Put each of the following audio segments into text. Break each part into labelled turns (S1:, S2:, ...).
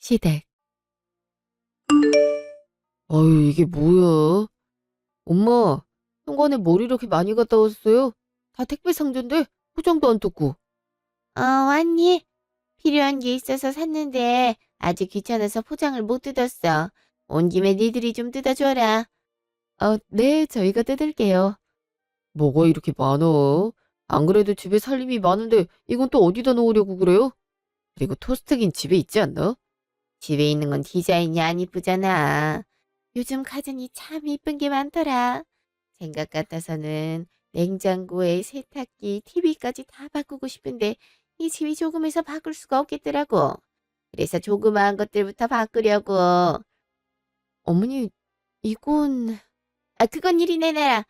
S1: 시댁. 아유, 이게 뭐야? 엄마, 현관에 뭘 이렇게 많이 갖다 왔어요? 다 택배 상자인데 포장도 안 뜯고.
S2: 왔니? 필요한 게 있어서 샀는데 아직 귀찮아서 포장을 못 뜯었어. 온 김에 니들이 좀 뜯어줘라.
S1: 네, 저희가 뜯을게요. 뭐가 이렇게 많아? 안 그래도 집에 살림이 많은데 이건 또 어디다 놓으려고 그래요? 그리고 토스트긴 집에 있지 않나?
S2: 집에 있는 건 디자인이 안 이쁘잖아. 요즘 가전이 참 이쁜 게 많더라. 생각 같아서는 냉장고에 세탁기, TV까지 다 바꾸고 싶은데 이 집이 조금해서 바꿀 수가 없겠더라고. 그래서 조그마한 것들부터 바꾸려고.
S1: 어머니, 이건
S2: 그건 이리 내놔라.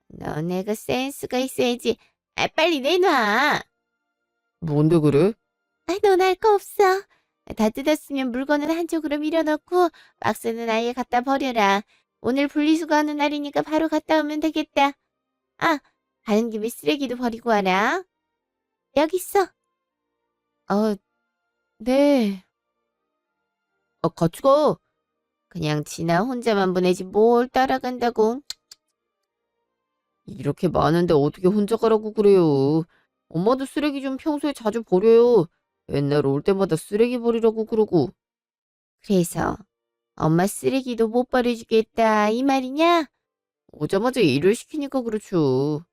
S2: 너네가 센스가 있어야지. 빨리 내놔.
S1: 뭔데 그래?
S2: 넌 할 거 없어. 다 뜯었으면 물건은 한쪽으로 밀어넣고 박스는 아예 갖다 버려라. 오늘 분리수거하는 날이니까 바로 갔다 오면 되겠다. 아, 가는 김에 쓰레기도 버리고 와라. 여기 있어.
S1: 아, 네. 같이 가.
S2: 그냥 지나 혼자만 보내지 뭘 따라간다고.
S1: 이렇게 많은데 어떻게 혼자 가라고 그래요? 엄마도 쓰레기 좀 평소에 자주 버려요. 맨날 올 때마다 쓰레기 버리라고 그러고.
S2: 그래서 엄마 쓰레기도 못 버려주겠다 이 말이냐?
S1: 오자마자 일을 시키니까 그렇죠.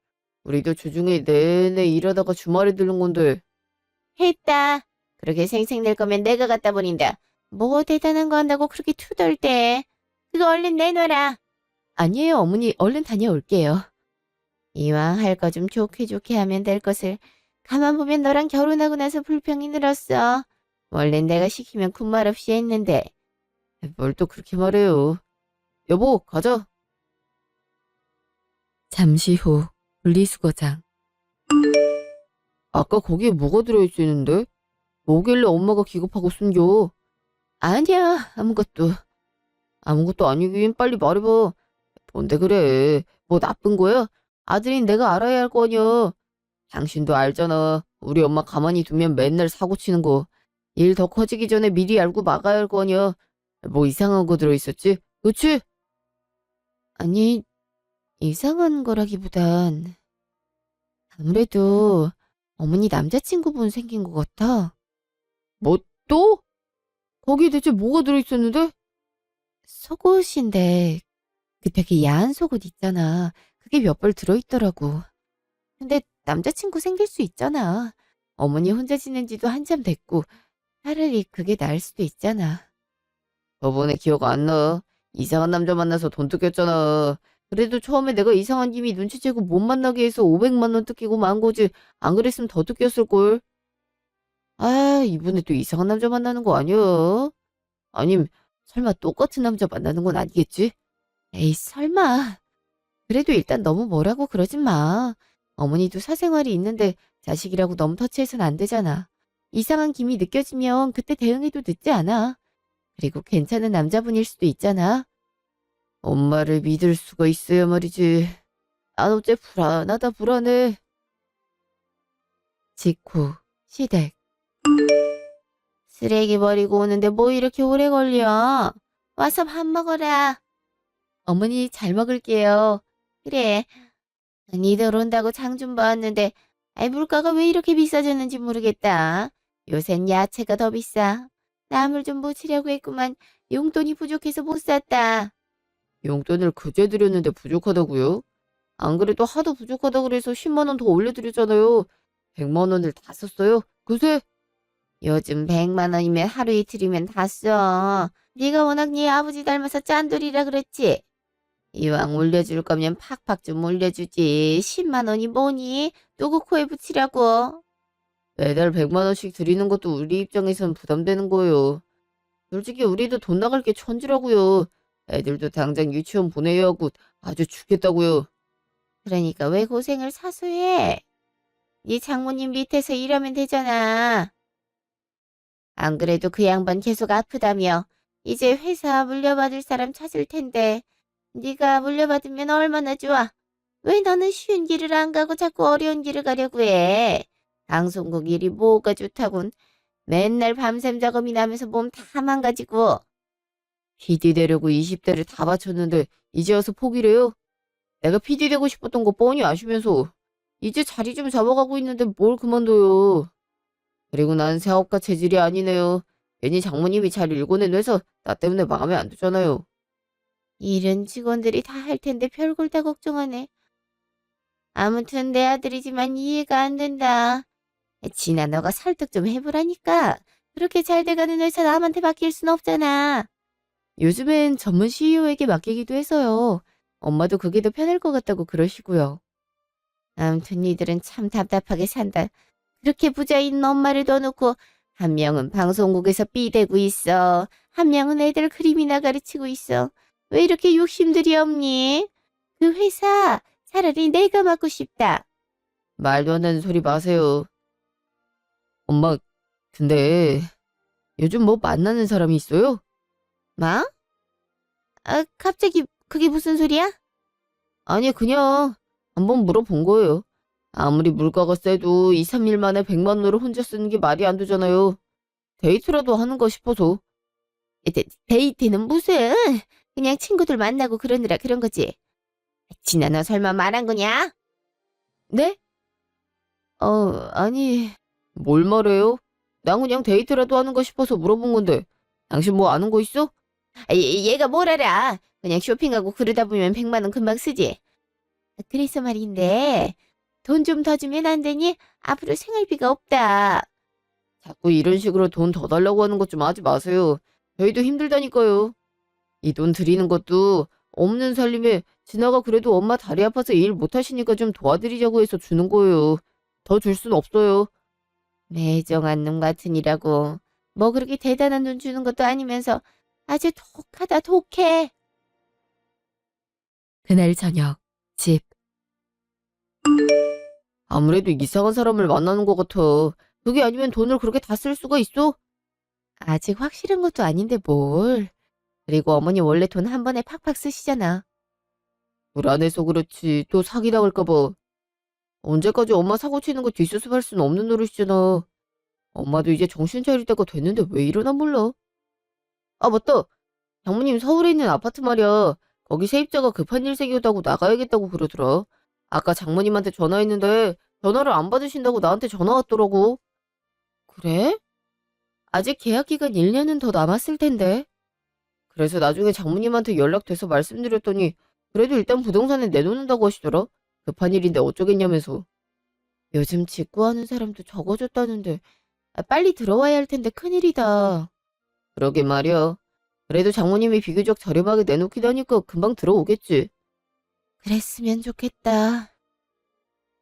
S1: 우리도 주중에 내내 일하다가 주말에 들른 건데.
S2: 했다. 그렇게 생색낼 거면 내가 갖다 버린다. 뭐 대단한 거 한다고 그렇게 투덜대. 그거 얼른 내놔라.
S1: 아니에요, 어머니. 얼른 다녀올게요.
S2: 이왕 할 거 좀 좋게 좋게 하면 될 것을 가만 보면 너랑 결혼하고 나서 불평이 늘었어. 원래 내가 시키면 군말 없이 했는데.
S1: 뭘 또 그렇게 말해요. 여보, 가자. 잠시 후, 분리수거장. 아까 거기에 뭐가 들어있었는데? 뭐길래 엄마가 기겁하고 숨겨? 아니야, 아무것도. 아무것도 아니긴 빨리 말해봐. 뭔데 그래? 뭐 나쁜 거야? 아들인 내가 알아야 할 거 아니야. 당신도 알잖아. 우리 엄마 가만히 두면 맨날 사고 치는 거. 일 더 커지기 전에 미리 알고 막아야 할 거 아니야. 뭐 이상한 거 들어있었지? 그치?
S2: 아니, 이상한 거라기보단 아무래도 어머니 남자친구분 생긴 것 같아.
S1: 뭐 또? 거기에 대체 뭐가 들어있었는데?
S2: 속옷인데 그 되게 야한 속옷 있잖아. 그게 몇 벌 들어있더라고. 근데 남자친구 생길 수 있잖아. 어머니 혼자 지낸 지도 한참 됐고 차라리 그게 나을 수도 있잖아.
S1: 저번에 기억 안 나. 이상한 남자 만나서 돈 뜯겼잖아. 그래도 처음에 내가 이상한 님이 눈치채고 못 만나게 해서 500만 원 뜯기고 만 거지. 안 그랬으면 더 뜯겼을걸. 아, 이번에 또 이상한 남자 만나는 거 아니야? 아님, 설마 똑같은 남자 만나는 건 아니겠지?
S2: 에이, 설마. 그래도 일단 너무 뭐라고 그러지 마. 어머니도 사생활이 있는데 자식이라고 너무 터치해서는 안 되잖아. 이상한 김이 느껴지면 그때 대응해도 늦지 않아. 그리고 괜찮은 남자분일 수도 있잖아.
S1: 엄마를 믿을 수가 있어야 말이지. 난 어째 불안하다 불안해.
S2: 직후, 시댁. 쓰레기 버리고 오는데 뭐 이렇게 오래 걸려? 와서 밥 먹어라. 어머니 잘 먹을게요. 그래. 니들 온다고 장 좀 봐왔는데 물가가 왜 이렇게 비싸졌는지 모르겠다. 요샌 야채가 더 비싸. 나물 좀 묻히려고 했구만 용돈이 부족해서 못 샀다.
S1: 용돈을 그제 드렸는데 부족하다고요? 안 그래도 하도 부족하다 그래서 10만 원 더 올려드렸잖아요. 100만 원을 다 썼어요? 그새?
S2: 요즘 100만 원이면 하루 이틀이면 다 써. 네가 워낙 네 아버지 닮아서 짠돌이라 그랬지. 이왕 올려줄 거면 팍팍 좀 올려주지. 10만 원이 뭐니? 누구 코에 붙이라고.
S1: 매달 100만 원씩 드리는 것도 우리 입장에선 부담되는 거예요. 솔직히 우리도 돈 나갈 게 천지라고요. 애들도 당장 유치원 보내야 하고 아주 죽겠다고요.
S2: 그러니까 왜 고생을 사소해? 네 장모님 밑에서 일하면 되잖아. 안 그래도 그 양반 계속 아프다며. 이제 회사 물려받을 사람 찾을 텐데. 네가 물려받으면 얼마나 좋아. 왜 너는 쉬운 길을 안 가고 자꾸 어려운 길을 가려고 해. 방송국 일이 뭐가 좋다군. 맨날 밤샘 작업이나 하면서 몸 다 망가지고.
S1: PD 되려고 20대를 다 바쳤는데 이제 와서 포기래요? 내가 PD 되고 싶었던 거 뻔히 아시면서 이제 자리 좀 잡아가고 있는데 뭘 그만둬요. 그리고 난 사업가 체질이 아니네요. 괜히 장모님이 잘 일궈낸 회사 나 때문에 마음에 안 드잖아요.
S2: 일은 직원들이 다 할 텐데 별걸 다 걱정하네. 아무튼 내 아들이지만 이해가 안 된다. 진아 너가 설득 좀 해보라니까. 그렇게 잘 돼가는 회사 남한테 맡길 순 없잖아.
S1: 요즘엔 전문 CEO에게 맡기기도 해서요. 엄마도 그게 더 편할 것 같다고 그러시고요.
S2: 아무튼 니들은 참 답답하게 산다. 그렇게 부자 있는 엄마를 둬놓고 한 명은 방송국에서 삐대고 있어. 한 명은 애들 그림이나 가르치고 있어. 왜 이렇게 욕심들이 없니? 그 회사 차라리 내가 맡고 싶다.
S1: 말도 안 되는 소리 마세요. 엄마, 근데 요즘 뭐 만나는 사람이 있어요?
S2: 뭐? 아, 갑자기 그게 무슨 소리야?
S1: 아니, 그냥 한번 물어본 거예요. 아무리 물가가 세도 2, 3일 만에 100만 원을 혼자 쓰는 게 말이 안 되잖아요. 데이트라도 하는 거 싶어서.
S2: 데이트는 무슨? 그냥 친구들 만나고 그러느라 그런 거지. 진아 너 설마 말한 거냐?
S1: 네? 아니, 뭘 말해요? 난 그냥 데이트라도 하는 거 싶어서 물어본 건데. 당신 뭐 아는 거 있어?
S2: 얘가 뭘 알아? 그냥 쇼핑하고 그러다 보면 100만 원 금방 쓰지. 그래서 말인데 돈 좀 더 주면 안 되니? 앞으로 생활비가 없다.
S1: 자꾸 이런 식으로 돈 더 달라고 하는 것 좀 하지 마세요. 저희도 힘들다니까요. 이 돈 드리는 것도 없는 살림에 진아가 그래도 엄마 다리 아파서 일 못하시니까 좀 도와드리자고 해서 주는 거예요. 더 줄 순 없어요.
S2: 매정한 놈 같으니라고. 뭐 그렇게 대단한 돈 주는 것도 아니면서 아주 독하다 독해.
S1: 그날 저녁, 집. 아무래도 이상한 사람을 만나는 것 같아. 그게 아니면 돈을 그렇게 다 쓸 수가 있어?
S2: 아직 확실한 것도 아닌데 뭘. 그리고 어머니 원래 돈 한 번에 팍팍 쓰시잖아.
S1: 불안해서 그렇지. 또 사기당할까 봐. 언제까지 엄마 사고 치는 거 뒷수습할 수는 없는 노릇이잖아. 엄마도 이제 정신 차릴 때가 됐는데 왜 이러나 몰라. 아, 맞다. 장모님 서울에 있는 아파트 말이야. 거기 세입자가 급한 일 생겼다고 나가야겠다고 그러더라. 아까 장모님한테 전화했는데 전화를 안 받으신다고 나한테 전화 왔더라고. 그래? 아직 계약 기간 1년은 더 남았을 텐데. 그래서 나중에 장모님한테 연락돼서 말씀드렸더니 그래도 일단 부동산에 내놓는다고 하시더라. 급한 일인데 어쩌겠냐면서. 요즘 직구하는 사람도 적어졌다는데 빨리 들어와야 할 텐데 큰일이다. 그러게 말이야. 그래도 장모님이 비교적 저렴하게 내놓기도 하니까 금방 들어오겠지.
S2: 그랬으면 좋겠다.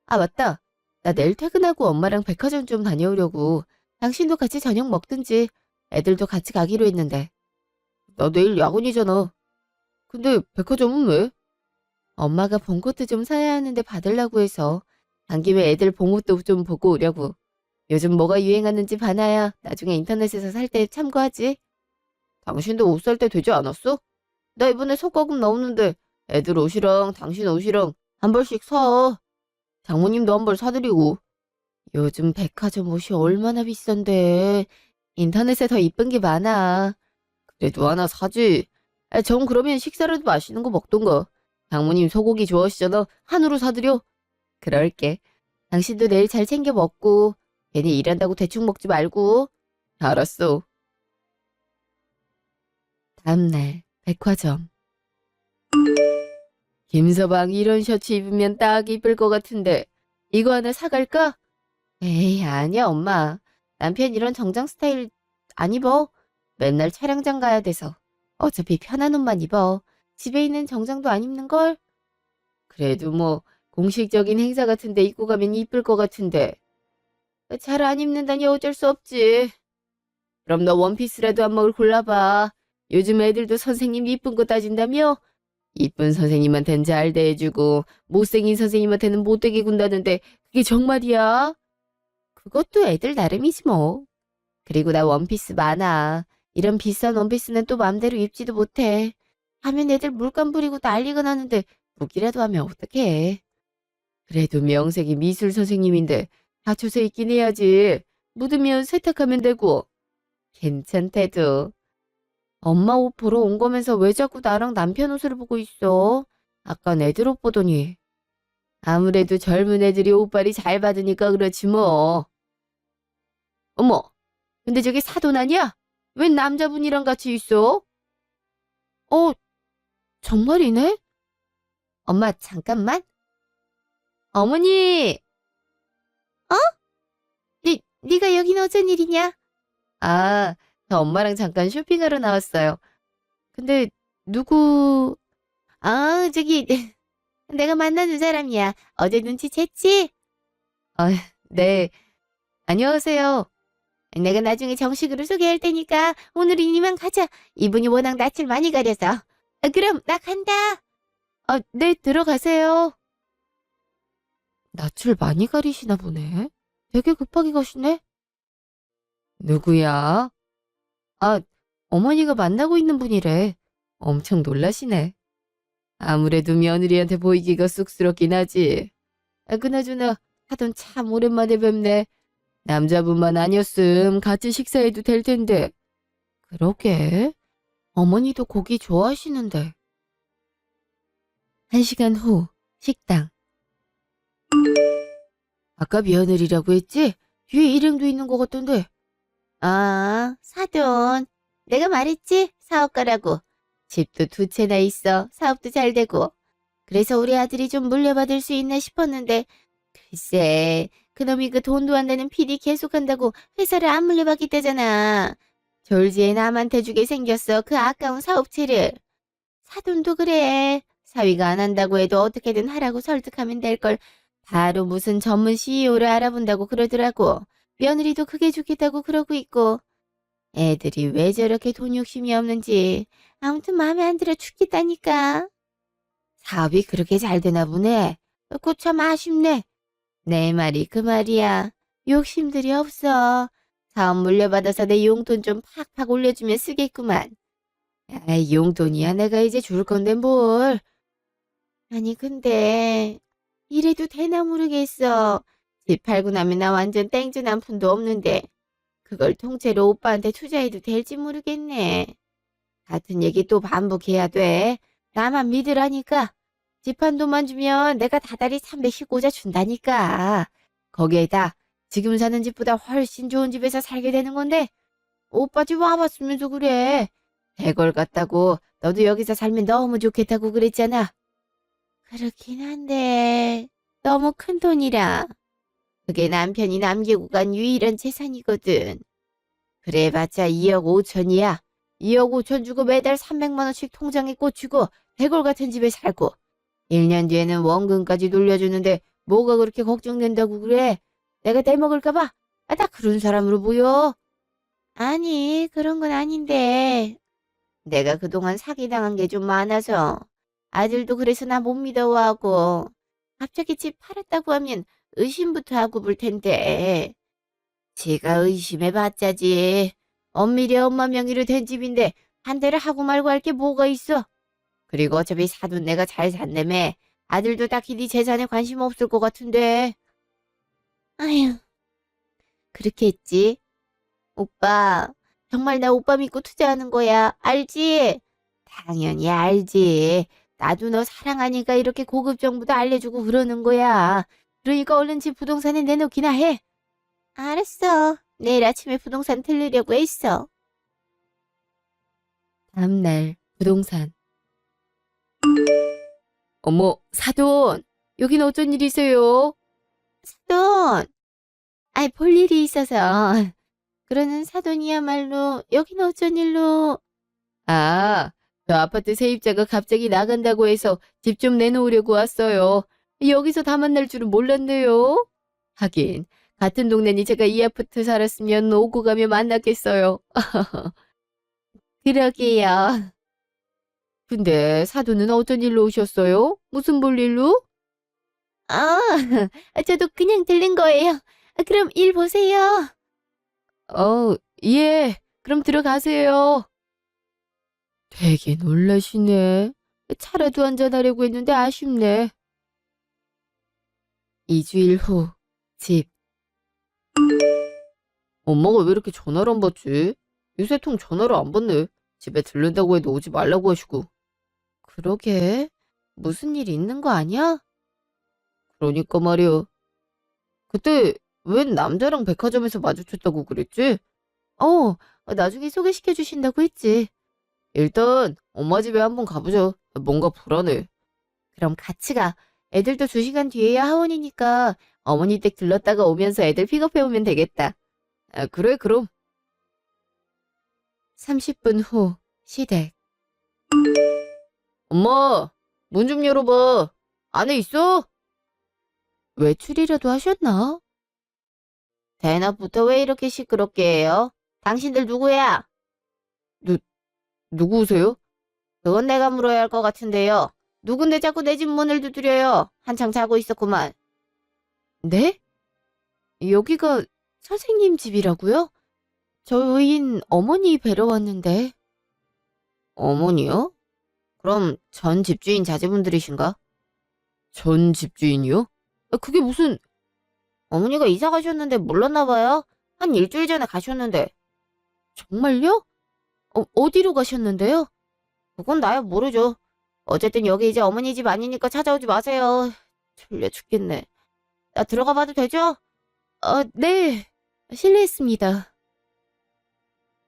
S1: 아, 맞다. 나 내일 퇴근하고 엄마랑 백화점 좀 다녀오려고. 당신도 같이 저녁 먹든지. 애들도 같이 가기로 했는데. 나 내일 야근이잖아. 근데 백화점은 왜? 엄마가 봉것도 좀 사야 하는데 받으려고 해서. 간 김에 애들 봉옷도 좀 보고 오려고. 요즘 뭐가 유행하는지 봐놔야 나중에 인터넷에서 살 때 참고하지. 당신도 옷 살 때 되지 않았어? 나 이번에 속과금 나오는데 애들 옷이랑 당신 옷이랑 한 벌씩 사. 장모님도 한 벌 사드리고. 요즘 백화점 옷이 얼마나 비싼데. 인터넷에 더 이쁜 게 많아. 그래도 하나 사지. 정 그러면 식사라도 맛있는 거 먹던가. 장모님 소고기 좋아하시잖아. 한우로 사드려. 그럴게. 당신도 내일 잘 챙겨 먹고 괜히 일한다고 대충 먹지 말고. 알았어. 다음날 백화점. 김서방 이런 셔츠 입으면 딱 이쁠 것 같은데 이거 하나 사갈까? 에이 아니야 엄마. 남편 이런 정장 스타일 안 입어. 맨날 촬영장 가야 돼서. 어차피 편한 옷만 입어. 집에 있는 정장도 안 입는걸? 그래도 뭐 공식적인 행사 같은 데 입고 가면 이쁠 것 같은데. 잘 안 입는다니 어쩔 수 없지. 그럼 너 원피스라도 한 벌 골라봐. 요즘 애들도 선생님 이쁜 거 따진다며? 이쁜 선생님한텐 잘 대해주고 못생긴 선생님한테는 못되게 군다는데 그게 정말이야? 그것도 애들 나름이지 뭐. 그리고 나 원피스 많아. 이런 비싼 원피스는 또 맘대로 입지도 못해. 하면 애들 물감 부리고 난리가 나는데 무기라도 하면 어떡해. 그래도 명색이 미술 선생님인데 갖춰서 입긴 해야지. 묻으면 세탁하면 되고. 괜찮대도. 엄마 옷 보러 온 거면서 왜 자꾸 나랑 남편 옷을 보고 있어? 아까 애들 옷 보더니. 아무래도 젊은 애들이 옷빨이 잘 받으니까 그렇지 뭐. 어머, 근데 저기 사돈 아니야? 웬 남자분이랑 같이 있어? 어, 정말이네? 엄마, 잠깐만. 어머니!
S2: 어? 네가 여긴 어쩐 일이냐?
S1: 아, 저 엄마랑 잠깐 쇼핑하러 나왔어요. 근데 누구?
S2: 아, 저기, 내가 만나는 사람이야. 어제 눈치챘지?
S1: 아, 네. 안녕하세요.
S2: 내가 나중에 정식으로 소개할 테니까 오늘은 이만 가자. 이분이 워낙 낯을 많이 가려서. 그럼 나 간다.
S1: 아, 네, 들어가세요. 낯을 많이 가리시나 보네. 되게 급하게 가시네. 누구야? 아, 어머니가 만나고 있는 분이래. 엄청 놀라시네. 아무래도 며느리한테 보이기가 쑥스럽긴 하지. 아, 그나저나 하던 참 오랜만에 뵙네. 남자분만 아니었음 같이 식사해도 될 텐데. 그러게. 어머니도 고기 좋아하시는데. 1시간 후 식당. 아까 며느리라고 했지? 뒤에 일행도 있는 것 같던데.
S2: 아, 사돈. 내가 말했지? 사업가라고. 집도 2채나 있어. 사업도 잘 되고. 그래서 우리 아들이 좀 물려받을 수 있나 싶었는데 글쎄 그놈이 그 돈도 안 되는 PD 계속한다고 회사를 안 물려받겠다잖아. 졸지에 남한테 주게 생겼어. 그 아까운 사업체를. 사돈도 그래. 사위가 안 한다고 해도 어떻게든 하라고 설득하면 될 걸. 바로 무슨 전문 CEO를 알아본다고 그러더라고. 며느리도 크게 주겠다고 그러고 있고. 애들이 왜 저렇게 돈 욕심이 없는지. 아무튼 마음에 안 들어 죽겠다니까. 사업이 그렇게 잘 되나 보네. 그거 참 아쉽네. 내 말이 그 말이야. 욕심들이 없어. 사업 물려받아서 내 용돈 좀 팍팍 올려주면 쓰겠구만. 아이, 용돈이야 내가 이제 줄 건데 뭘. 아니 근데 이래도 되나 모르겠어. 집 팔고 나면 나 완전 땡전 한 푼도 없는데 그걸 통째로 오빠한테 투자해도 될지 모르겠네. 같은 얘기 또 반복해야 돼. 나만 믿으라니까. 집 한 돈만 주면 내가 다달이 300씩 꽂아준다니까. 거기에다 지금 사는 집보다 훨씬 좋은 집에서 살게 되는 건데 오빠 집 와봤으면서 그래. 대걸 같다고 너도 여기서 살면 너무 좋겠다고 그랬잖아. 그렇긴 한데 너무 큰 돈이라. 그게 남편이 남기고 간 유일한 재산이거든. 그래봤자 2억 5천이야. 2억 5천 주고 매달 300만 원씩 통장에 꽂히고 대골 같은 집에 살고 1년 뒤에는 원금까지 돌려주는데 뭐가 그렇게 걱정된다고 그래? 내가 대먹을까 봐? 아, 나 그런 사람으로 보여. 아니, 그런 건 아닌데. 내가 그동안 사기당한 게 좀 많아서 아들도 그래서 나 못 믿어하고 갑자기 집 팔았다고 하면 의심부터 하고 볼 텐데. 제가 의심해봤자지. 엄밀히 엄마 명의로 된 집인데 반대를 하고 말고 할 게 뭐가 있어. 그리고 어차피 사돈 내가 잘 산다며. 아들도 딱히 네 재산에 관심 없을 것 같은데. 아휴, 그렇게 했지. 오빠, 정말 나 오빠 믿고 투자하는 거야. 알지? 당연히 알지. 나도 너 사랑하니까 이렇게 고급 정보도 알려주고 그러는 거야. 그러니까 얼른 집 부동산에 내놓기나 해. 알았어. 내일 아침에 부동산 들르려고 했어.
S1: 다음날 부동산. 어머, 사돈. 여긴 어쩐 일이세요?
S2: 사돈! 아이, 볼 일이 있어서. 그러는 사돈이야말로 여긴 어쩐 일로.
S1: 아, 저 아파트 세입자가 갑자기 나간다고 해서 집 좀 내놓으려고 왔어요. 여기서 다 만날 줄은 몰랐네요. 하긴 같은 동네니 제가 이 아파트 살았으면 오고 가며 만났겠어요.
S2: 그러게요.
S1: 근데 사돈은 어쩐 일로 오셨어요? 무슨 볼일로?
S2: 아, 저도 그냥 들른 거예요. 그럼 일 보세요.
S1: 예. 그럼 들어가세요. 되게 놀라시네. 차라도 한잔하려고 했는데 아쉽네. 2주일 후, 집. 엄마가 왜 이렇게 전화를 안 받지? 요새 통 전화를 안 받네. 집에 들른다고 해도 오지 말라고 하시고.
S2: 그러게. 무슨 일 있는 거 아니야?
S1: 그러니까 말이야. 그때 웬 남자랑 백화점에서 마주쳤다고 그랬지?
S2: 어, 나중에 소개시켜 주신다고 했지.
S1: 일단 엄마 집에 한번 가보자. 뭔가 불안해.
S2: 그럼 같이 가. 애들도 2시간 뒤에야 하원이니까 어머니 댁 들렀다가 오면서 애들 픽업해 오면 되겠다.
S1: 아, 그래 그럼.
S2: 30분 후, 시댁.
S1: 엄마, 문 좀 열어봐. 안에 있어?
S2: 외출이라도 하셨나? 대낮부터 왜 이렇게 시끄럽게 해요? 당신들 누구야?
S1: 누구세요?
S2: 그건 내가 물어야 할 것 같은데요. 누군데 자꾸 내 집 문을 두드려요? 한창 자고 있었구만. 네? 여기가 선생님 집이라고요? 저희는 어머니 뵈러 왔는데.
S1: 어머니요? 그럼 전 집주인 자제분들이신가? 전 집주인이요? 아, 그게 무슨...
S2: 어머니가 이사 가셨는데 몰랐나 봐요? 한 일주일 전에 가셨는데. 정말요? 어디로 가셨는데요? 그건 나야 모르죠. 어쨌든 여기 이제 어머니 집 아니니까 찾아오지 마세요. 졸려 죽겠네. 나 들어가 봐도 되죠? 네. 실례했습니다.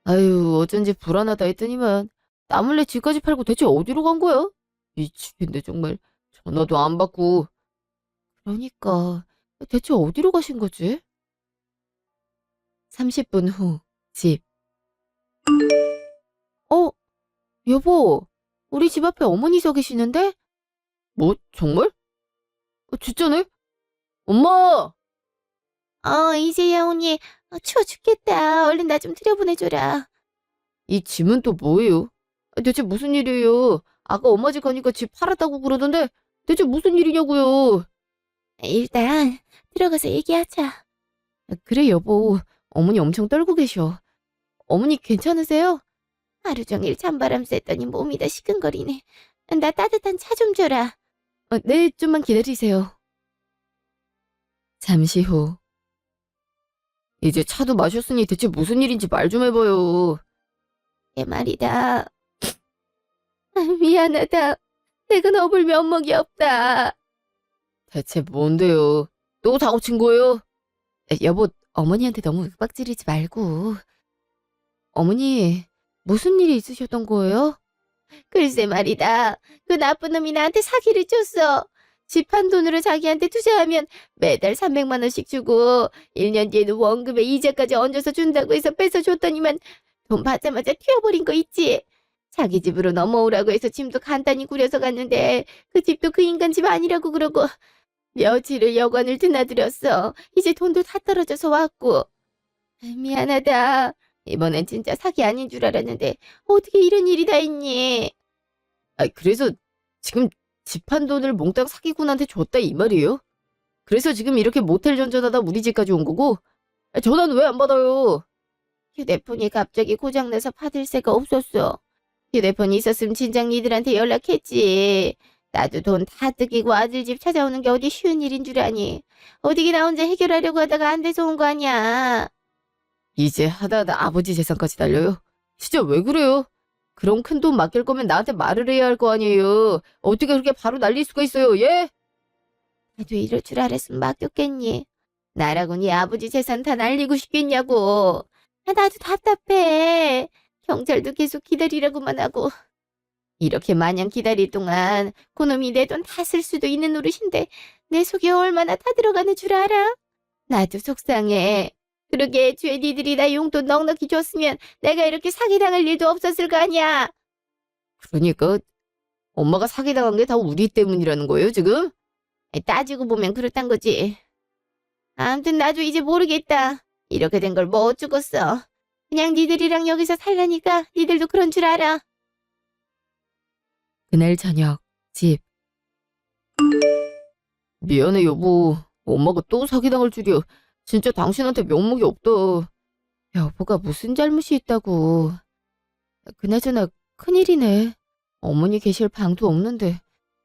S1: 아유, 어쩐지 불안하다 했더니만 나 몰래 집까지 팔고 대체 어디로 간 거야? 미치겠네 정말. 전화도 안 받고.
S2: 그러니까 대체 어디로 가신 거지? 30분 후, 집. 여보, 우리 집 앞에 어머니 서 계시는데?
S1: 뭐? 정말? 진짜네? 엄마!
S2: 이제야 오니. 추워 죽겠다. 얼른 나 좀 들여보내줘라.
S1: 이 짐은 또 뭐예요? 대체 무슨 일이에요? 아까 엄마 집 가니까 집 팔았다고 그러던데 대체 무슨 일이냐고요?
S2: 일단 들어가서 얘기하자. 그래 여보, 어머니 엄청 떨고 계셔. 어머니 괜찮으세요? 하루 종일 찬바람 쐈더니 몸이 다 시큰거리네. 나 따뜻한 차 좀 줘라. 네, 좀만 기다리세요. 잠시 후.
S1: 이제 차도 마셨으니 대체 무슨 일인지 말 좀 해봐요.
S2: 얘 말이다. 미안하다. 내가 너볼 면목이 없다.
S1: 대체 뭔데요? 또 사고 친 거예요?
S2: 여보, 어머니한테 너무 윽박지르지 말고. 어머니, 무슨 일이 있으셨던 거예요? 글쎄 말이다. 그 나쁜 놈이 나한테 사기를 쳤어. 집 한 돈으로 자기한테 투자하면 매달 300만 원씩 주고 1년 뒤에는 원금에 이자까지 얹어서 준다고 해서 뺏어줬더니만 돈 받자마자 튀어버린 거 있지. 자기 집으로 넘어오라고 해서 짐도 간단히 구려서 갔는데 그 집도 그 인간 집 아니라고 그러고 며칠을 여관을 드나들었어. 이제 돈도 다 떨어져서 왔고. 미안하다. 이번엔 진짜 사기 아닌 줄 알았는데 어떻게 이런 일이 다 있니?
S1: 그래서 지금 집 한 돈을 몽땅 사기꾼한테 줬다 이 말이에요? 그래서 지금 이렇게 모텔 전전하다 우리 집까지 온 거고? 전화는 왜 안 받아요?
S2: 휴대폰이 갑자기 고장나서 받을 새가 없었어. 휴대폰이 있었으면 진작 니들한테 연락했지. 나도 돈 다 뜯기고 아들 집 찾아오는 게 어디 쉬운 일인 줄 아니. 어디게 나 혼자 해결하려고 하다가 안 돼서 온 거 아니야.
S1: 이제 하다하다 아버지 재산까지 날려요? 진짜 왜 그래요? 그런 큰 돈 맡길 거면 나한테 말을 해야 할 거 아니에요. 어떻게 그렇게 바로 날릴 수가 있어요, 예?
S2: 나도 이럴 줄 알았으면 맡겼겠니. 나라고 네 아버지 재산 다 날리고 싶겠냐고. 나도 답답해. 경찰도 계속 기다리라고만 하고. 이렇게 마냥 기다릴 동안 그놈이 내 돈 다 쓸 수도 있는 노릇인데 내 속에 얼마나 다 들어가는 줄 알아? 나도 속상해. 그러게 애초에 니들이 나 용돈 넉넉히 줬으면 내가 이렇게 사기당할 일도 없었을 거 아니야.
S1: 그러니까 엄마가 사기당한 게 다 우리 때문이라는 거예요, 지금?
S2: 따지고 보면 그렇단 거지. 아무튼 나도 이제 모르겠다. 이렇게 된 걸 뭐 어쩌겠어. 그냥 니들이랑 여기서 살라니까 니들도 그런 줄 알아. 그날 저녁, 집.
S1: 미안해, 여보. 엄마가 또 사기당할 줄이야. 진짜 당신한테 면목이 없다.
S2: 여보가 무슨 잘못이 있다고. 그나저나 큰일이네. 어머니 계실 방도 없는데.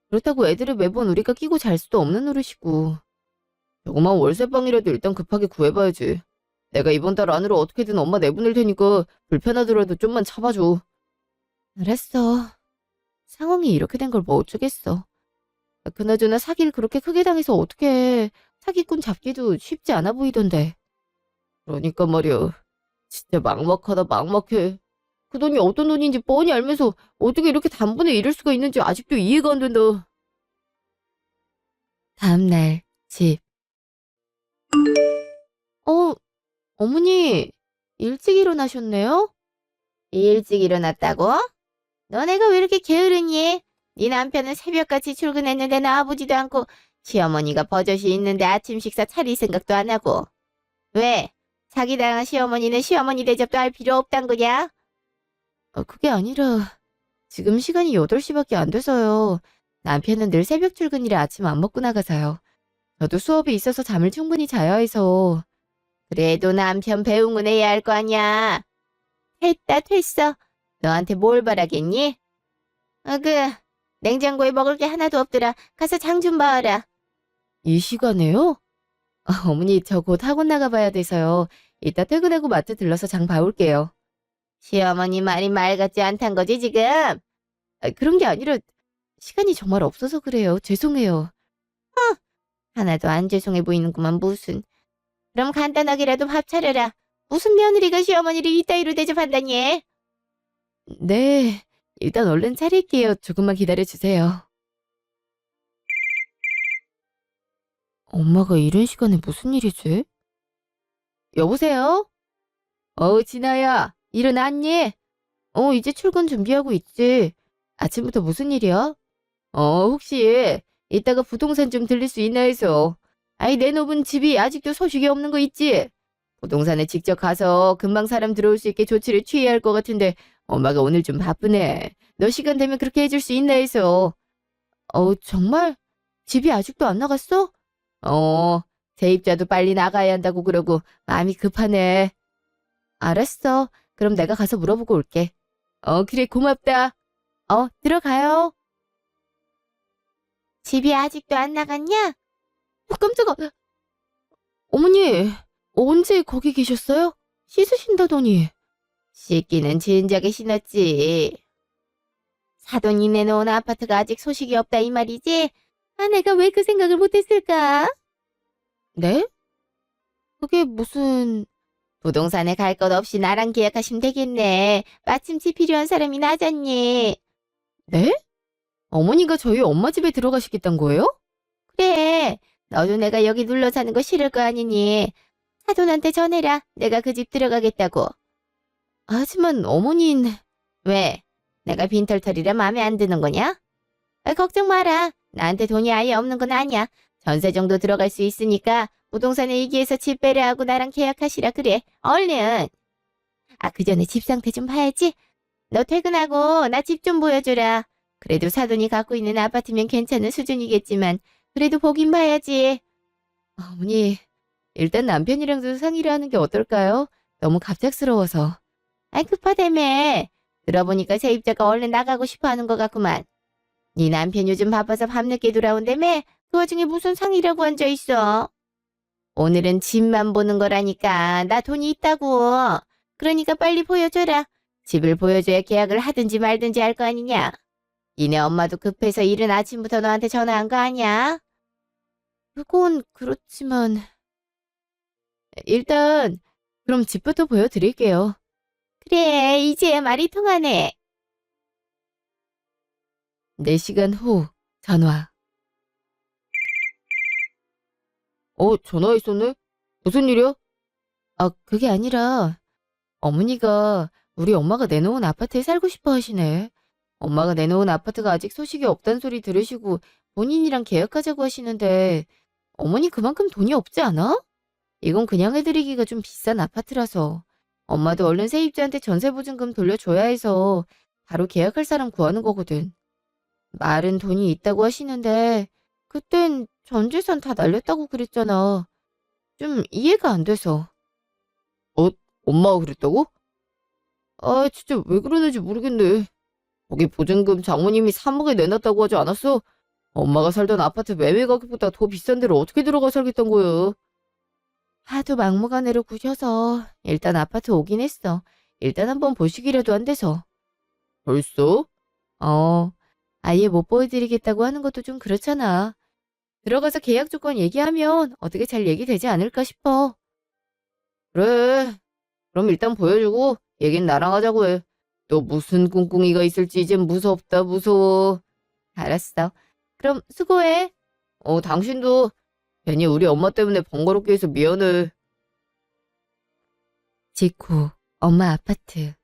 S2: 그렇다고 애들을 매번 우리가 끼고 잘 수도 없는 노릇이고.
S1: 조그만 월세방이라도 일단 급하게 구해봐야지. 내가 이번 달 안으로 어떻게든 엄마 내보낼 테니까 불편하더라도 좀만 참아줘.
S2: 알았어. 상황이 이렇게 된 걸 뭐 어쩌겠어.
S1: 그나저나 사기를 그렇게 크게 당해서 어떡해. 사기꾼 잡기도 쉽지 않아 보이던데. 그러니까 말이야. 진짜 막막하다 막막해. 그 돈이 어떤 돈인지 뻔히 알면서 어떻게 이렇게 단번에 잃을 수가 있는지 아직도 이해가 안 된다.
S2: 다음날 집.
S1: 어, 어머니, 일찍 일어나셨네요?
S2: 일찍 일어났다고? 너네가 왜 이렇게 게으르니? 네 남편은 새벽같이 출근했는데 나와보지도 않고 시어머니가 버젓이 있는데 아침 식사 차릴 생각도 안 하고. 왜? 사기당한 시어머니는 시어머니 대접도 할 필요 없단 거냐?
S1: 그게 아니라 지금 시간이 8시밖에 안 돼서요. 남편은 늘 새벽 출근이라 아침 안 먹고 나가서요. 저도 수업이 있어서 잠을 충분히 자야 해서.
S2: 그래도 남편 배웅은 해야 할 거 아니야. 했다 됐어. 너한테 뭘 바라겠니? 냉장고에 먹을 게 하나도 없더라. 가서 장 좀 봐라.
S1: 이 시간에요? 어머니, 저 곧 학원 나가봐야 돼서요. 이따 퇴근하고 마트 들러서 장 봐올게요.
S2: 시어머니 말이 말 같지 않단 거지 지금?
S1: 그런 게 아니라 시간이 정말 없어서 그래요. 죄송해요.
S2: 하나도 안 죄송해 보이는구만 무슨. 그럼 간단하게라도 밥 차려라. 무슨 며느리가 시어머니를 이따위로 대접한다니?
S1: 네, 일단 얼른 차릴게요. 조금만 기다려주세요. 엄마가 이런 시간에 무슨 일이지? 여보세요? 진아야, 일어났니? 이제 출근 준비하고 있지. 아침부터 무슨 일이야? 혹시 이따가 부동산 좀 들릴 수 있나 해서. 아이, 내놓은 집이 아직도 소식이 없는 거 있지? 부동산에 직접 가서 금방 사람 들어올 수 있게 조치를 취해야 할 것 같은데 엄마가 오늘 좀 바쁘네. 너 시간 되면 그렇게 해줄 수 있나 해서. 정말? 집이 아직도 안 나갔어? 세입자도 빨리 나가야 한다고 그러고 마음이 급하네. 알았어. 그럼 내가 가서 물어보고 올게. 그래, 고맙다. 들어가요.
S2: 집이 아직도 안 나갔냐?
S1: 깜짝아. 어머니, 언제 거기 계셨어요? 씻으신다더니.
S2: 씻기는 진작에 신었지. 사돈이 내놓은 아파트가 아직 소식이 없다 이 말이지? 내가 왜 그 생각을 못했을까?
S1: 네? 그게 무슨...
S2: 부동산에 갈 것 없이 나랑 계약하시면 되겠네. 마침 집 필요한 사람이 나잖니.
S1: 네? 어머니가 저희 엄마 집에 들어가시겠단 거예요?
S2: 그래. 너도 내가 여기 눌러 사는 거 싫을 거 아니니. 사돈한테 전해라. 내가 그 집 들어가겠다고.
S1: 하지만 어머니는...
S2: 왜? 내가 빈털털이라 마음에 안 드는 거냐? 걱정 마라. 나한테 돈이 아예 없는 건 아니야. 전세 정도 들어갈 수 있으니까 부동산에 얘기해서 집 배려하고 나랑 계약하시라 그래. 얼른. 그 전에 집 상태 좀 봐야지. 너 퇴근하고 나 집 좀 보여줘라. 그래도 사돈이 갖고 있는 아파트면 괜찮은 수준이겠지만 그래도 보긴 봐야지.
S1: 어머니, 일단 남편이랑도 상의를 하는 게 어떨까요? 너무 갑작스러워서.
S2: 급하다며. 들어보니까 세입자가 얼른 나가고 싶어 하는 것 같구만. 네 남편 요즘 바빠서 밤늦게 돌아온다며? 그 와중에 무슨 상의라고 앉아있어? 오늘은 집만 보는 거라니까. 나 돈이 있다고. 그러니까 빨리 보여줘라. 집을 보여줘야 계약을 하든지 말든지 할 거 아니냐. 니네 엄마도 급해서 이른 아침부터 너한테 전화한 거 아니야?
S1: 그건 그렇지만... 일단 그럼 집부터 보여드릴게요.
S2: 그래, 이제야 말이 통하네.
S1: 4시간 후 전화. 전화 있었네? 무슨 일이야? 그게 아니라 어머니가 우리 엄마가 내놓은 아파트에 살고 싶어 하시네. 엄마가 내놓은 아파트가 아직 소식이 없단 소리 들으시고 본인이랑 계약하자고 하시는데 어머니 그만큼 돈이 없지 않아? 이건 그냥 해드리기가 좀 비싼 아파트라서 엄마도 얼른 세입자한테 전세보증금 돌려줘야 해서 바로 계약할 사람 구하는 거거든. 말은 돈이 있다고 하시는데 그땐 전 재산 다 날렸다고 그랬잖아. 좀 이해가 안 돼서. 엄마가 그랬다고? 진짜 왜 그러는지 모르겠네. 거기 보증금 장모님이 3억에 내놨다고 하지 않았어? 엄마가 살던 아파트 매매 가격보다 더 비싼 데로 어떻게 들어가 살겠단 거야? 하도 막무가내로 구셔서 일단 아파트 오긴 했어. 일단 한번 보시기라도 안 돼서. 벌써? 어, 아예 못 보여드리겠다고 하는 것도 좀 그렇잖아. 들어가서 계약 조건 얘기하면 어떻게 잘 얘기되지 않을까 싶어. 그래. 그럼 일단 보여주고 얘긴 나랑 하자고 해. 또 무슨 꿍꿍이가 있을지 이젠 무섭다 무서워. 알았어. 그럼 수고해. 당신도 괜히 우리 엄마 때문에 번거롭게 해서 미안해. 직후 엄마 아파트.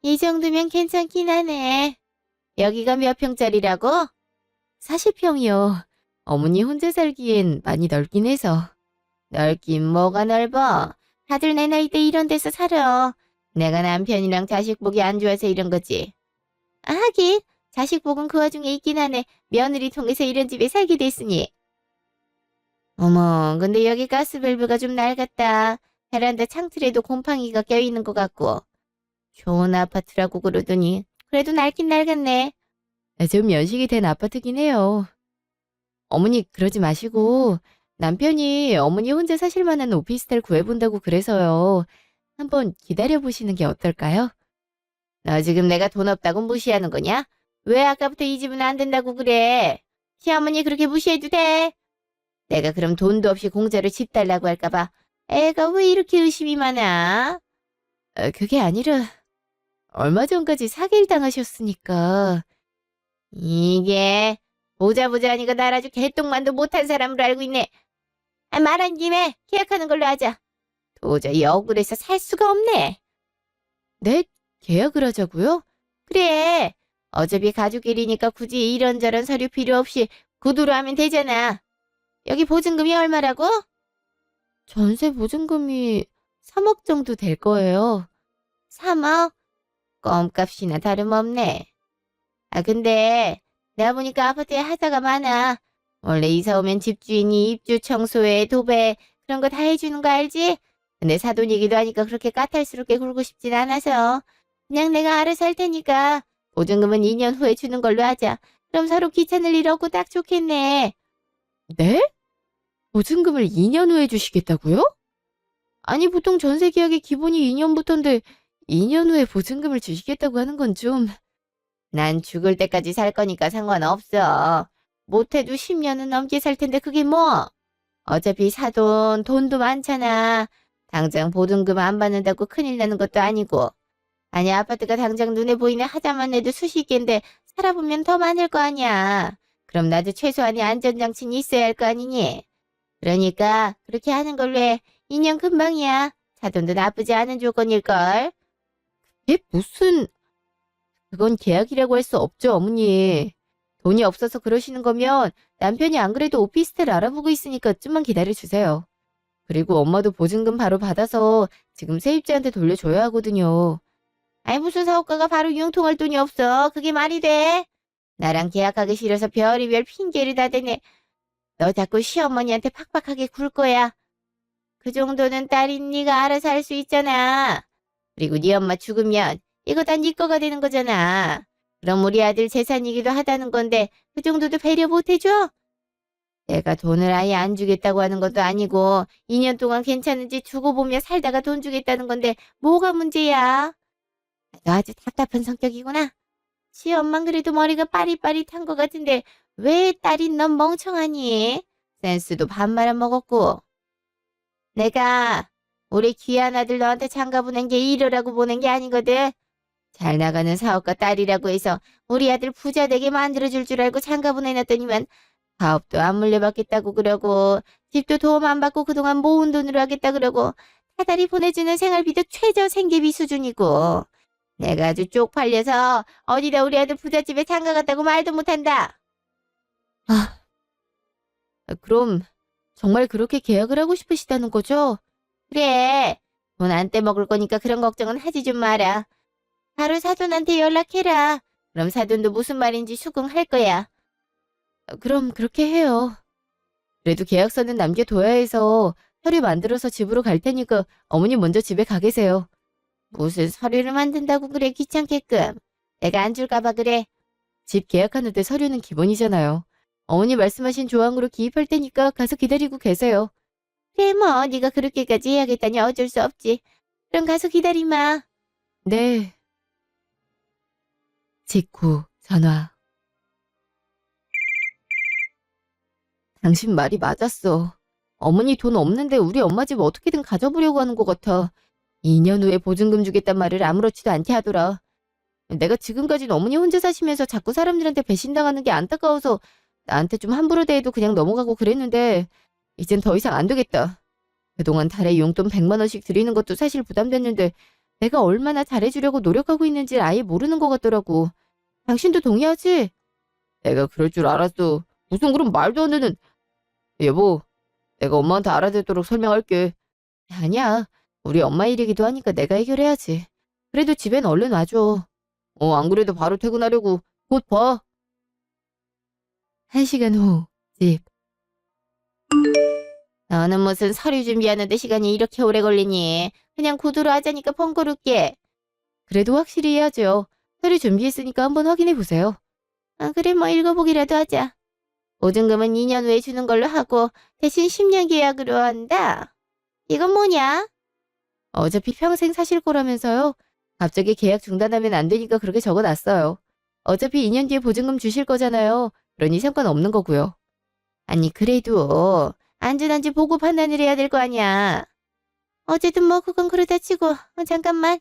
S2: 이 정도면 괜찮긴 하네. 여기가 몇 평짜리라고?
S1: 40평이요. 어머니 혼자 살기엔 많이 넓긴 해서.
S2: 넓긴 뭐가 넓어. 다들 내 나이 때 이런 데서 살아. 내가 남편이랑 자식 보기 안 좋아서 이런 거지. 아, 하긴 자식 복은 그 와중에 있긴 하네. 며느리 통해서 이런 집에 살게 됐으니. 어머, 근데 여기 가스밸브가 좀 낡았다. 베란다 창틀에도 곰팡이가 껴있는 것 같고. 좋은 아파트라고 그러더니 그래도 낡긴 낡았네.
S1: 좀 연식이 된 아파트긴 해요. 어머니 그러지 마시고 남편이 어머니 혼자 사실 만한 오피스텔 구해본다고 그래서요. 한번 기다려보시는 게 어떨까요?
S2: 너 지금 내가 돈 없다고 무시하는 거냐? 왜 아까부터 이 집은 안 된다고 그래? 시어머니 그렇게 무시해도 돼? 내가 그럼 돈도 없이 공짜로 집 달라고 할까봐 애가 왜 이렇게 의심이 많아?
S1: 그게 아니라 얼마 전까지 사기를 당하셨으니까.
S2: 이게 보자 하니까 날 아주 개똥만도 못한 사람으로 알고 있네. 아, 말한 김에 계약하는 걸로 하자. 도저히 억울해서 살 수가 없네.
S1: 네? 계약을 하자고요?
S2: 그래. 어차피 가족끼리니까 굳이 이런저런 서류 필요 없이 구두로 하면 되잖아. 여기 보증금이 얼마라고?
S1: 전세 보증금이 3억 정도 될 거예요.
S2: 3억? 껌값이나 다름없네. 아, 근데 내가 보니까 아파트에 하자가 많아. 원래 이사 오면 집주인이 입주 청소에 도배 그런 거 다 해주는 거 알지? 근데 사돈이기도 하니까 그렇게 까탈스럽게 굴고 싶진 않아서 그냥 내가 알아서 할 테니까 보증금은 2년 후에 주는 걸로 하자. 그럼 서로 귀찮을 일 없고 딱 좋겠네.
S1: 네? 보증금을 2년 후에 주시겠다고요? 아니 보통 전세 계약의 기본이 2년부터인데 2년 후에 보증금을 주시겠다고 하는 건 좀...
S2: 난 죽을 때까지 살 거니까 상관없어. 못해도 10년은 넘게 살 텐데 그게 뭐? 어차피 사돈 돈도 많잖아. 당장 보증금 안 받는다고 큰일 나는 것도 아니고. 아니 아파트가 당장 눈에 보이는 하자만 해도 수십 개인데 살아보면 더 많을 거 아니야. 그럼 나도 최소한의 안전장치는 있어야 할 거 아니니? 그러니까 그렇게 하는 걸로 해. 2년 금방이야. 사돈도 나쁘지 않은 조건일걸.
S1: 이게 무슨... 그건 계약이라고 할 수 없죠, 어머니. 돈이 없어서 그러시는 거면 남편이 안 그래도 오피스텔 알아보고 있으니까 좀만 기다려주세요. 그리고 엄마도 보증금 바로 받아서 지금 세입자한테 돌려줘야 하거든요.
S2: 아니 무슨 사업가가 바로 융통할 돈이 없어. 그게 말이 돼? 나랑 계약하기 싫어서 별의별 핑계를 다 대네. 너 자꾸 시어머니한테 팍팍하게 굴 거야. 그 정도는 딸인 네가 알아서 할 수 있잖아. 그리고 네 엄마 죽으면 이거 다 네 거가 되는 거잖아. 그럼 우리 아들 재산이기도 하다는 건데 그 정도도 배려 못 해줘? 내가 돈을 아예 안 주겠다고 하는 것도 아니고 2년 동안 괜찮은지 두고 보며 살다가 돈 주겠다는 건데 뭐가 문제야? 너 아주 답답한 성격이구나. 시엄만 그래도 머리가 빠릿빠릿한 것 같은데 왜 딸인 넌 멍청하니? 센스도 밥 말아먹었고. 내가 우리 귀한 아들 너한테 장가 보낸 게 이러라고 보낸 게 아니거든. 잘 나가는 사업가 딸이라고 해서 우리 아들 부자 되게 만들어줄 줄 알고 장가 보내놨더니만 사업도 안 물려받겠다고 그러고 집도 도움 안 받고 그동안 모은 돈으로 하겠다 그러고 타달이 보내주는 생활비도 최저 생계비 수준이고 내가 아주 쪽팔려서 어디다 우리 아들 부잣집에 장가 갔다고 말도 못한다.
S1: 아, 그럼 정말 그렇게 계약을 하고 싶으시다는 거죠?
S2: 그래. 돈 안 떼먹을 거니까 그런 걱정은 하지 좀 마라. 바로 사돈한테 연락해라. 그럼 사돈도 무슨 말인지 수긍할 거야.
S1: 그럼 그렇게 해요. 그래도 계약서는 남겨둬야 해서 서류 만들어서 집으로 갈 테니까 어머니 먼저 집에 가 계세요.
S2: 무슨 서류를 만든다고 그래 귀찮게끔. 내가 안 줄까 봐 그래.
S1: 집 계약하는데 서류는 기본이잖아요. 어머니 말씀하신 조항으로 기입할 테니까 가서 기다리고 계세요.
S2: 그래 뭐 네가 그렇게까지 해야겠다니 어쩔 수 없지. 그럼 가서 기다리마.
S1: 네. 직후 전화. 당신 말이 맞았어. 어머니 돈 없는데 우리 엄마 집 어떻게든 가져보려고 하는 것 같아. 2년 후에 보증금 주겠단 말을 아무렇지도 않게 하더라. 내가 지금까지는 어머니 혼자 사시면서 자꾸 사람들한테 배신당하는 게 안타까워서 나한테 좀 함부로 대해도 그냥 넘어가고 그랬는데 이젠 더 이상 안 되겠다. 그동안 달에 용돈 100만 원씩 드리는 것도 사실 부담됐는데 내가 얼마나 잘해주려고 노력하고 있는지 아예 모르는 것 같더라고. 당신도 동의하지? 내가 그럴 줄 알았어. 무슨 그런 말도 안 되는. 여보, 내가 엄마한테 알아듣도록 설명할게. 아니야. 우리 엄마 일이기도 하니까 내가 해결해야지. 그래도 집엔 얼른 와줘. 안 그래도 바로 퇴근하려고. 곧 봐. 1시간 후, 집.
S2: 너는 무슨 서류 준비하는데 시간이 이렇게 오래 걸리니? 그냥 구두로 하자니까 번거롭게.
S1: 그래도 확실히 해야죠. 서류 준비했으니까 한번 확인해 보세요.
S2: 아, 그래 뭐 읽어보기라도 하자. 보증금은 2년 후에 주는 걸로 하고 대신 10년 계약으로 한다. 이건 뭐냐?
S1: 어차피 평생 사실 거라면서요. 갑자기 계약 중단하면 안 되니까 그렇게 적어놨어요. 어차피 2년 뒤에 보증금 주실 거잖아요. 그러니 상관없는 거고요.
S2: 아니 그래도 안전한지 보고 판단을 해야 될 거 아니야. 어쨌든 뭐 그건 그렇다 치고 잠깐만.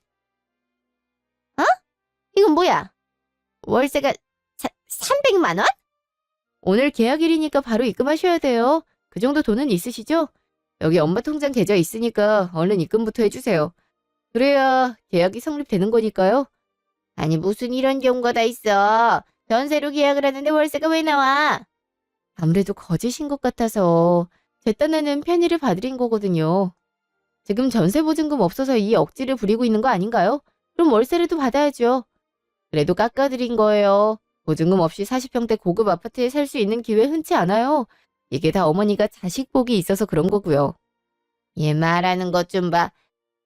S2: 어? 이건 뭐야? 월세가 300만 원?
S1: 오늘 계약일이니까 바로 입금하셔야 돼요. 그 정도 돈은 있으시죠? 여기 엄마 통장 계좌 있으니까 얼른 입금부터 해주세요. 그래야 계약이 성립되는 거니까요.
S2: 아니 무슨 이런 경우가 다 있어. 전세로 계약을 하는데 월세가 왜 나와?
S1: 아무래도 거짓인 것 같아서 제 딴에는 편의를 봐드린 거거든요. 지금 전세 보증금 없어서 이 억지를 부리고 있는 거 아닌가요? 그럼 월세라도 받아야죠. 그래도 깎아드린 거예요. 보증금 없이 40평대 고급 아파트에 살 수 있는 기회 흔치 않아요. 이게 다 어머니가 자식 복이 있어서 그런 거고요.
S2: 얘 말하는 것 좀 봐.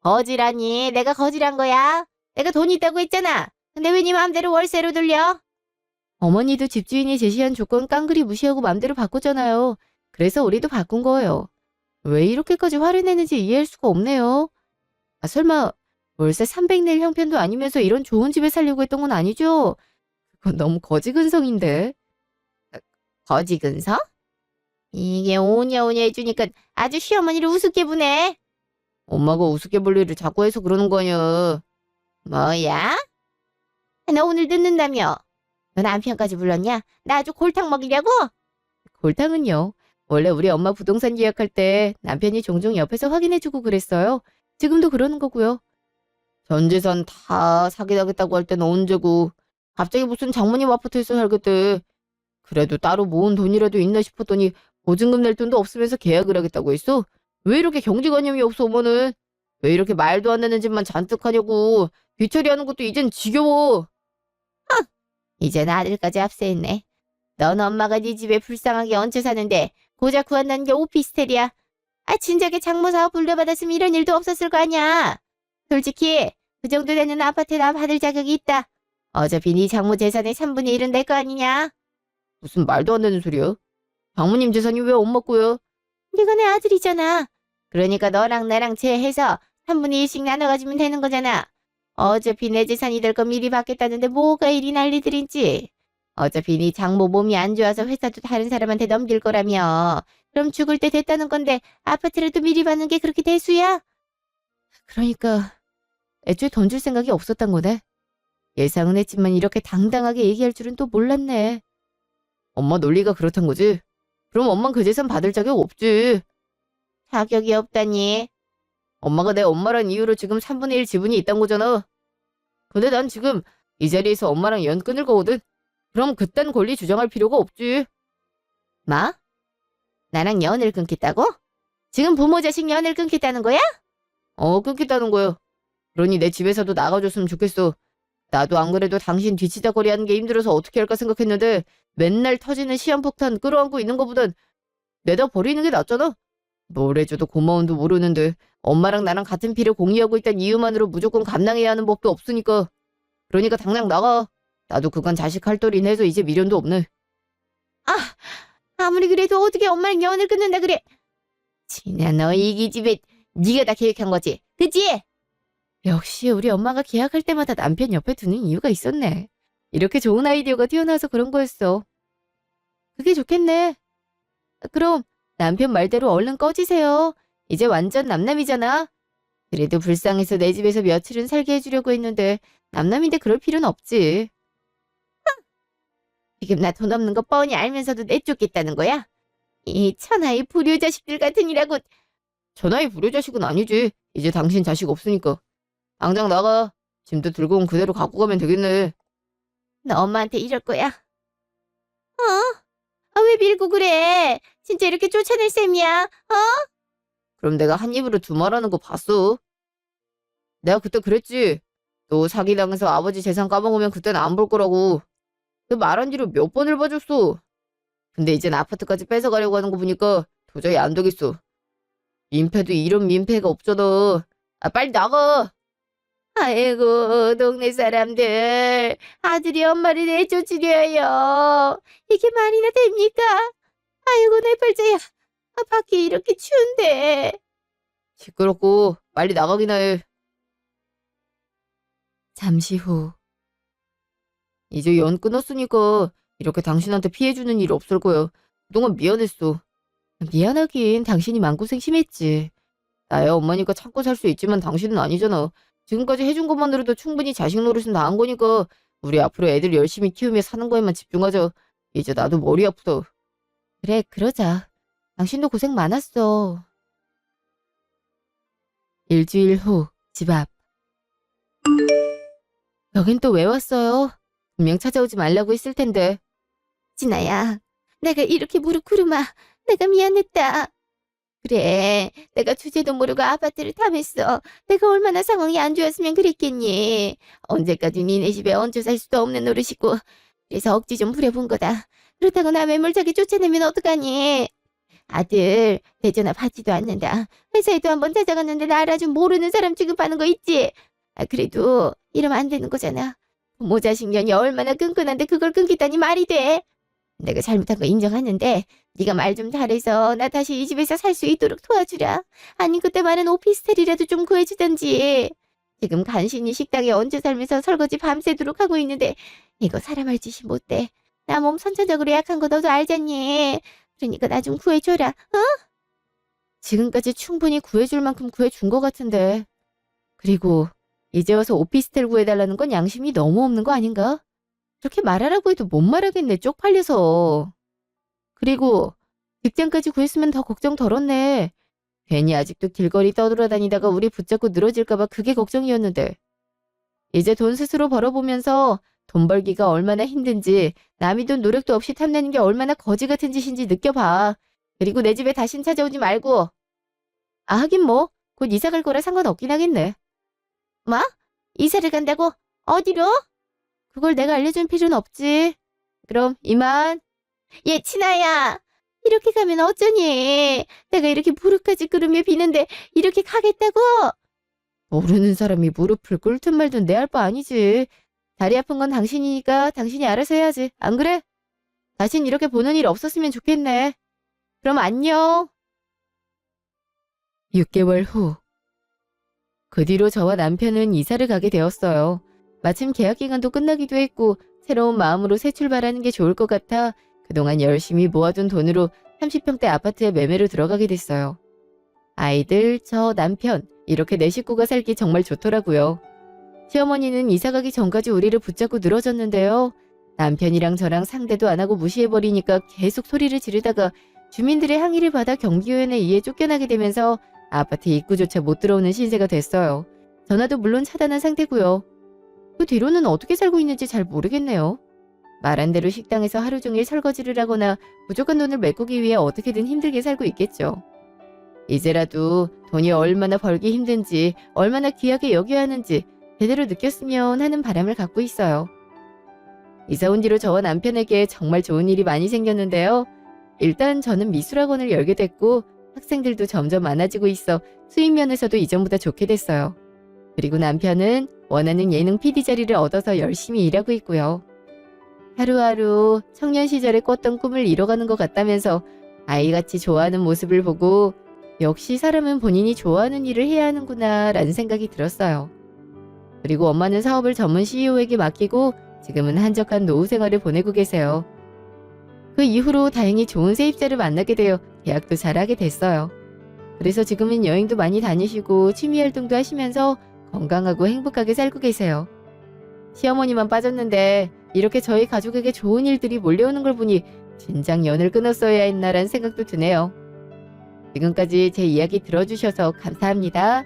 S2: 거지라니 내가 거지란 거야? 내가 돈 있다고 했잖아. 근데 왜 네 맘대로 월세로 돌려?
S1: 어머니도 집주인이 제시한 조건 깡그리 무시하고 맘대로 바꿨잖아요. 그래서 우리도 바꾼 거예요. 왜 이렇게까지 화를 내는지 이해할 수가 없네요. 아, 설마 월세 300 낼 형편도 아니면서 이런 좋은 집에 살려고 했던 건 아니죠? 그건 너무 거지근성인데.
S2: 거지 근서? 이게 오냐오냐 해주니까 아주 시어머니를 우습게 보네.
S1: 엄마가 우습게 볼 일을 자꾸 해서 그러는 거 아니야.
S2: 뭐야? 너 오늘 늦는다며? 너 남편까지 불렀냐? 나 아주 골탕 먹이려고?
S1: 골탕은요. 원래 우리 엄마 부동산 계약할 때 남편이 종종 옆에서 확인해주고 그랬어요. 지금도 그러는 거고요. 전 재산 다 사기당했다고 할 때는 언제고 갑자기 무슨 장모님 아파트에서 살겠대. 그래도 따로 모은 돈이라도 있나 싶었더니 보증금 낼 돈도 없으면서 계약을 하겠다고 했어? 왜 이렇게 경제관념이 없어 엄마는? 왜 이렇게 말도 안 되는 짓만 잔뜩 하냐고. 뒤처리하는 것도 이젠 지겨워.
S2: 이젠 아들까지 압세했네. 넌 엄마가 네 집에 불쌍하게 얹혀 사는데 고작 구한다는 게 오피스텔이야. 아 진작에 장모 사업 물려받았으면 이런 일도 없었을 거 아니야. 솔직히 그 정도 되는 아파트 나 받을 자격이 있다. 어차피 네 장모 재산의 3분의 1은 내 거 아니냐?
S1: 무슨 말도 안 되는 소리야. 장모님 재산이 왜 엄마 거야?
S2: 네가 내 아들이잖아. 그러니까 너랑 나랑 제해서 3분의 1씩 나눠 가지면 되는 거잖아. 어차피 내 재산이 될 거 미리 받겠다는데 뭐가 이리 난리들인지. 어차피 네 장모 몸이 안 좋아서 회사도 다른 사람한테 넘길 거라며. 그럼 죽을 때 됐다는 건데 아파트라도 미리 받는 게 그렇게 대수야?
S1: 그러니까 애초에 돈 줄 생각이 없었단 거네. 예상은 했지만 이렇게 당당하게 얘기할 줄은 또 몰랐네. 엄마 논리가 그렇단 거지? 그럼 엄만 그 재산 받을 자격 없지.
S2: 자격이 없다니.
S1: 엄마가 내 엄마란 이유로 지금 3분의 1 지분이 있단 거잖아. 근데 난 지금 이 자리에서 엄마랑 연 끊을 거거든. 그럼 그딴 권리 주장할 필요가 없지.
S2: 뭐? 나랑 연을 끊겠다고? 지금 부모 자식 연을 끊겠다는 거야?
S1: 끊겠다는 거야. 그러니 내 집에서도 나가줬으면 좋겠어. 나도 안 그래도 당신 뒤치다거리 하는 게 힘들어서 어떻게 할까 생각했는데 맨날 터지는 시한폭탄 끌어안고 있는 것보단 내다 버리는 게 낫잖아. 뭘 해줘도 고마움도 모르는데 엄마랑 나랑 같은 피를 공유하고 있다는 이유만으로 무조건 감당해야 하는 법도 없으니까. 그러니까 당장 나가. 나도 그간 자식 할 돌이 해서 이제 미련도 없네.
S2: 아, 아무리 그래도 어떻게 엄마랑 연을 끊는다 그래. 진아, 너 이 집에 네가 다 계획한 거지? 그치?
S1: 역시 우리 엄마가 계약할 때마다 남편 옆에 두는 이유가 있었네. 이렇게 좋은 아이디어가 튀어나와서 그런 거였어. 그게 좋겠네. 그럼 남편 말대로 얼른 꺼지세요. 이제 완전 남남이잖아. 그래도 불쌍해서 내 집에서 며칠은 살게 해주려고 했는데 남남인데 그럴 필요는 없지.
S2: 지금 나 돈 없는 거 뻔히 알면서도 내쫓겠다는 거야? 이 천하의 불효 자식들 같으니라고.
S1: 전화의 불효자식은 아니지. 이제 당신 자식 없으니까. 당장 나가. 짐도 들고 온 그대로 갖고 가면 되겠네.
S2: 너 엄마한테 이럴 거야? 어? 아, 왜 밀고 그래? 진짜 이렇게 쫓아낼 셈이야?
S1: 그럼 내가 한 입으로 두 말하는 거 봤어? 내가 그때 그랬지. 너 사기당해서 아버지 재산 까먹으면 그때는 안 볼 거라고. 그 말한 뒤로 몇 번을 봐줬어. 근데 이젠 아파트까지 뺏어가려고 하는 거 보니까 도저히 안 되겠어. 민폐도 이런 민폐가 없잖아. 아, 빨리 나가.
S2: 아이고, 동네 사람들. 아들이 엄마를 내쫓으려요. 이게 말이나 됩니까? 아이고, 내 팔자야. 아, 밖이 이렇게 추운데.
S1: 시끄럽고 빨리 나가기나 해. 잠시 후. 이제 연 끊었으니까 이렇게 당신한테 피해주는 일 없을 거야. 그동안 미안했어. 미안하긴 당신이 마음고생 심했지. 나야 엄마니까 참고 살 수 있지만 당신은 아니잖아. 지금까지 해준 것만으로도 충분히 자식 노릇은 다 한 거니까 우리 앞으로 애들 열심히 키우며 사는 거에만 집중하자. 이제 나도 머리 아프다. 그래, 그러자. 당신도 고생 많았어. 일주일 후 집 앞. 여긴 또 왜 왔어요? 분명 찾아오지 말라고 했을 텐데.
S2: 진아야, 내가 이렇게 무릎 꿇으마. 내가 미안했다. 그래, 내가 주제도 모르고 아파트를 탐했어. 내가 얼마나 상황이 안 좋았으면 그랬겠니. 언제까지 니네 집에 얹혀 살 수도 없는 노릇이고. 그래서 억지 좀 부려본 거다. 그렇다고 나 매몰차게 쫓아내면 어떡하니. 아들, 내 전화 받지도 않는다. 회사에도 한번 찾아갔는데 나 알아준 모르는 사람 취급하는 거 있지? 아, 그래도 이러면 안 되는 거잖아. 부모 자식 년이 얼마나 끈끈한데 그걸 끊겠다니 말이 돼? 내가 잘못한 거 인정하는데 네가 말 좀 잘해서 나 다시 이 집에서 살 수 있도록 도와주라. 아니 그때 말한 오피스텔이라도 좀 구해주던지. 지금 간신히 식당에 얹혀 살면서 설거지 밤새도록 하고 있는데 이거 사람 할 짓이 못 돼. 나 몸 선천적으로 약한 거 너도 알잖니. 그러니까 나 좀 구해줘라. 어?
S1: 지금까지 충분히 구해줄 만큼 구해준 것 같은데. 그리고 이제 와서 오피스텔 구해달라는 건 양심이 너무 없는 거 아닌가? 그렇게 말하라고 해도 못 말하겠네, 쪽팔려서. 그리고 직장까지 구했으면 더 걱정 덜었네. 괜히 아직도 길거리 떠돌아다니다가 우리 붙잡고 늘어질까봐 그게 걱정이었는데. 이제 돈 스스로 벌어보면서 돈 벌기가 얼마나 힘든지, 남이 돈 노력도 없이 탐내는 게 얼마나 거지 같은 짓인지 느껴봐. 그리고 내 집에 다신 찾아오지 말고. 아, 하긴 뭐, 곧 이사 갈 거라 상관없긴 하겠네.
S2: 뭐? 이사를 간다고? 어디로?
S1: 그걸 내가 알려줄 필요는 없지. 그럼 이만.
S2: 얘 친아야. 이렇게 가면 어쩌니? 내가 이렇게 무릎까지 꿇으며 비는데 이렇게 가겠다고?
S1: 모르는 사람이 무릎을 꿇든 말든 내 할 바 아니지. 다리 아픈 건 당신이니까 당신이 알아서 해야지. 안 그래? 다신 이렇게 보는 일 없었으면 좋겠네. 그럼 안녕. 6개월 후. 그 뒤로 저와 남편은 이사를 가게 되었어요. 마침 계약 기간도 끝나기도 했고 새로운 마음으로 새 출발하는 게 좋을 것 같아 그동안 열심히 모아둔 돈으로 30평대 아파트에 매매로 들어가게 됐어요. 아이들, 저, 남편 이렇게 네 식구가 살기 정말 좋더라고요. 시어머니는 이사 가기 전까지 우리를 붙잡고 늘어졌는데요. 남편이랑 저랑 상대도 안 하고 무시해버리니까 계속 소리를 지르다가 주민들의 항의를 받아 경비원에 의해 쫓겨나게 되면서 아파트 입구조차 못 들어오는 신세가 됐어요. 전화도 물론 차단한 상태고요. 그 뒤로는 어떻게 살고 있는지 잘 모르겠네요. 말한 대로 식당에서 하루 종일 설거지를 하거나 부족한 돈을 메꾸기 위해 어떻게든 힘들게 살고 있겠죠. 이제라도 돈이 얼마나 벌기 힘든지 얼마나 귀하게 여겨야 하는지 제대로 느꼈으면 하는 바람을 갖고 있어요. 이사 온 뒤로 저와 남편에게 정말 좋은 일이 많이 생겼는데요. 일단 저는 미술학원을 열게 됐고 학생들도 점점 많아지고 있어 수입 면에서도 이전보다 좋게 됐어요. 그리고 남편은 원하는 예능 PD 자리를 얻어서 열심히 일하고 있고요. 하루하루 청년 시절에 꿨던 꿈을 이뤄가는 것 같다면서 아이같이 좋아하는 모습을 보고 역시 사람은 본인이 좋아하는 일을 해야 하는구나 라는 생각이 들었어요. 그리고 엄마는 사업을 전문 CEO에게 맡기고 지금은 한적한 노후 생활을 보내고 계세요. 그 이후로 다행히 좋은 세입자를 만나게 되어 계약도 잘하게 됐어요. 그래서 지금은 여행도 많이 다니시고 취미 활동도 하시면서 건강하고 행복하게 살고 계세요. 시어머니만 빠졌는데 이렇게 저희 가족에게 좋은 일들이 몰려오는 걸 보니 진작 연을 끊었어야 했나라는 생각도 드네요. 지금까지 제 이야기 들어주셔서 감사합니다.